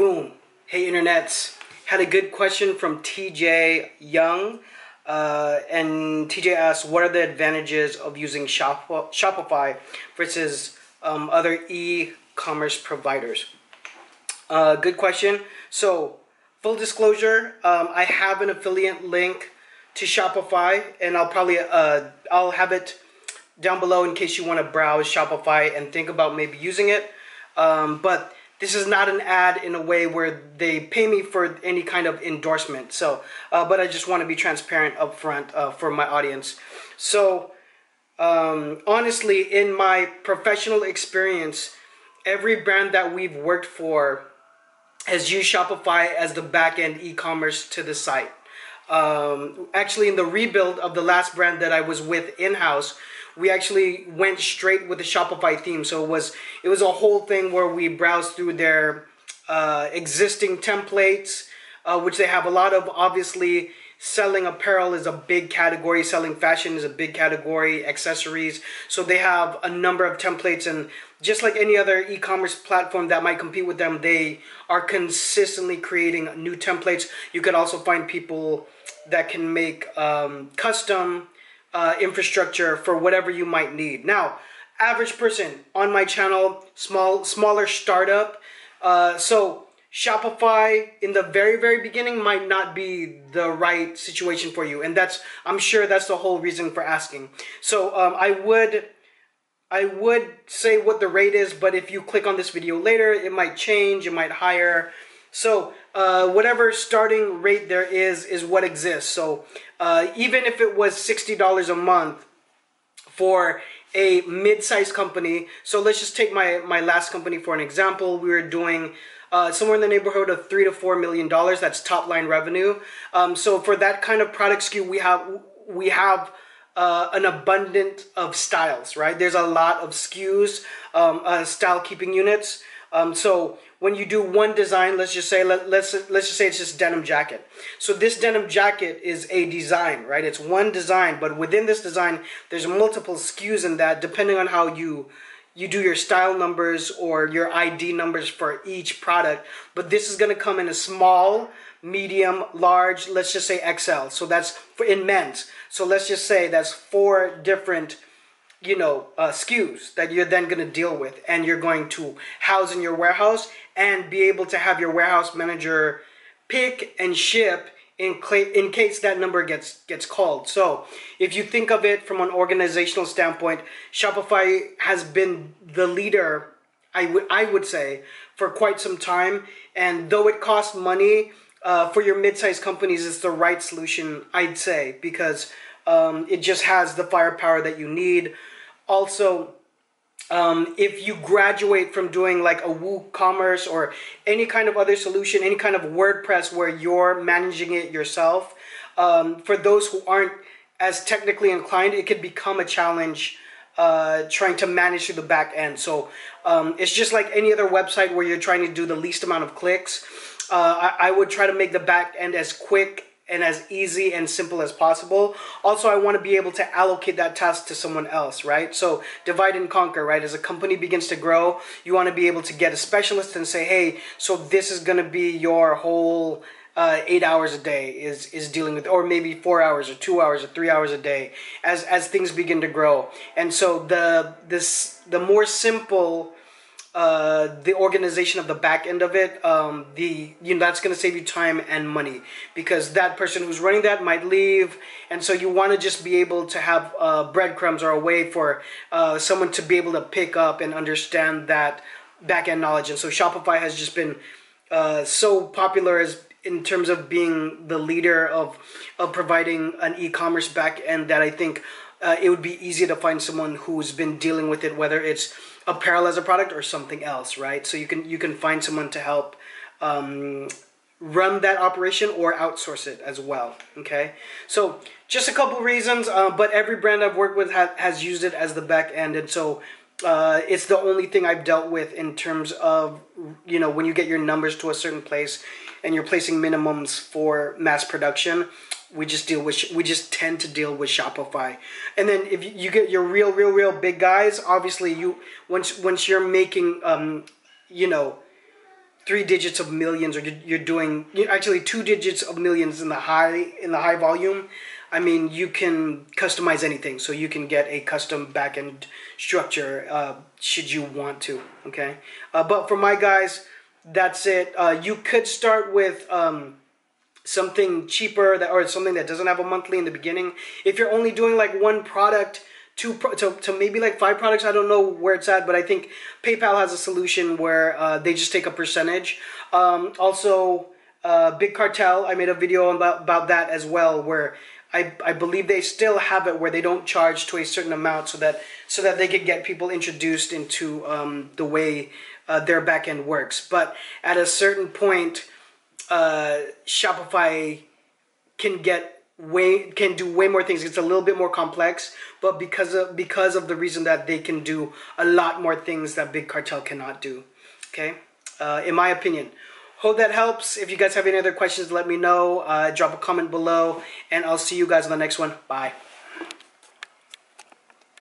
Boom. Hey internets. Had a good question from TJ Young. And TJ asked, what are the advantages of using Shopify versus other e-commerce providers? Good question. So, full disclosure, I have an affiliate link to Shopify, and I'll have it down below in case you want to browse Shopify and think about maybe using it. But this is not an ad in a way where they pay me for any kind of endorsement. So, but I just want to be transparent up front for my audience. So, honestly, in my professional experience, every brand that we've worked for has used Shopify as the back-end e-commerce to the site. Actually, in the rebuild of the last brand that I was with in-house, we actually went straight with the Shopify theme. So it was a whole thing where we browsed through their existing templates, which they have a lot of. Obviously, selling apparel is a big category. Selling fashion is a big category. Accessories. So they have a number of templates, and just like any other e-commerce platform that might compete with them, they are consistently creating new templates. You could also find people that can make custom infrastructure for whatever you might need. Now, average person on my channel, smaller startup. So Shopify in the very beginning might not be the right situation for you, and I'm sure that's the whole reason for asking. So I would say what the rate is, but if you click on this video later, it might change, it might higher. So whatever starting rate there is what exists. So even if it was $60 a month for a mid-sized company, so let's just take my last company for an example. We were doing somewhere in the neighborhood of $3 to $4 million. That's top line revenue. So for that kind of product SKU, we have an abundance of styles, right? There's a lot of SKUs, style keeping units. So when you do one design, let's just say it's just denim jacket. So this denim jacket is a design, right? It's one design, but within this design, there's multiple SKUs in that, depending on how you do your style numbers or your ID numbers for each product. But this is going to come in a small, medium, large, let's just say XL. So that's in men's. So let's just say that's 4 different SKUs that you're then going to deal with, and you're going to house in your warehouse and be able to have your warehouse manager pick and ship in case that number gets called. So if you think of it from an organizational standpoint, Shopify has been the leader, I would say, for quite some time. And though it costs money, for your mid-sized companies, it's the right solution, I'd say, because it just has the firepower that you need. Also, if you graduate from doing like a WooCommerce or any kind of other solution, any kind of WordPress where you're managing it yourself, for those who aren't as technically inclined, it could become a challenge trying to manage through the back end. So it's just like any other website where you're trying to do the least amount of clicks. I would try to make the back end as quick and as easy and simple as possible. Also, I want to be able to allocate that task to someone else, right? So divide and conquer, right? As a company begins to grow, you want to be able to get a specialist and say, hey, so this is going to be your whole 8 hours a day is dealing with, or maybe 4 hours or 2 hours or 3 hours a day as things begin to grow. And so the more simple the organization of the back end of it, that's going to save you time and money, because that person who's running that might leave, and so you want to just be able to have breadcrumbs or a way for someone to be able to pick up and understand that back end knowledge. And so Shopify has just been so popular in terms of being the leader of providing an e-commerce back end that I think it would be easy to find someone who's been dealing with it, whether it's apparel as a product or something else, right? So you can find someone to help run that operation or outsource it as well. Okay, so just a couple reasons, but every brand I've worked with has used it as the back end, and so it's the only thing I've dealt with in terms of when you get your numbers to a certain place and you're placing minimums for mass production. We just tend to deal with Shopify. And then if you get your real big guys, obviously once you're making three digits of millions, or you're doing actually two digits of millions in the high volume, I mean, you can customize anything. So you can get a custom backend structure should you want to. Okay, but for my guys, that's it. You could start with something cheaper or something that doesn't have a monthly in the beginning. If you're only doing like one product, to maybe like 5 products, I don't know where it's at, but I think PayPal has a solution where they just take a percentage. Also, Big Cartel, I made a video about that as well, where I believe they still have it where they don't charge to a certain amount, so that they could get people introduced into the way their backend works. But at a certain point, Shopify can do way more things. It's a little bit more complex, but because of the reason that they can do a lot more things that Big Cartel cannot do. Okay, in my opinion. Hope that helps. If you guys have any other questions, let me know. Drop a comment below, and I'll see you guys on the next one. Bye.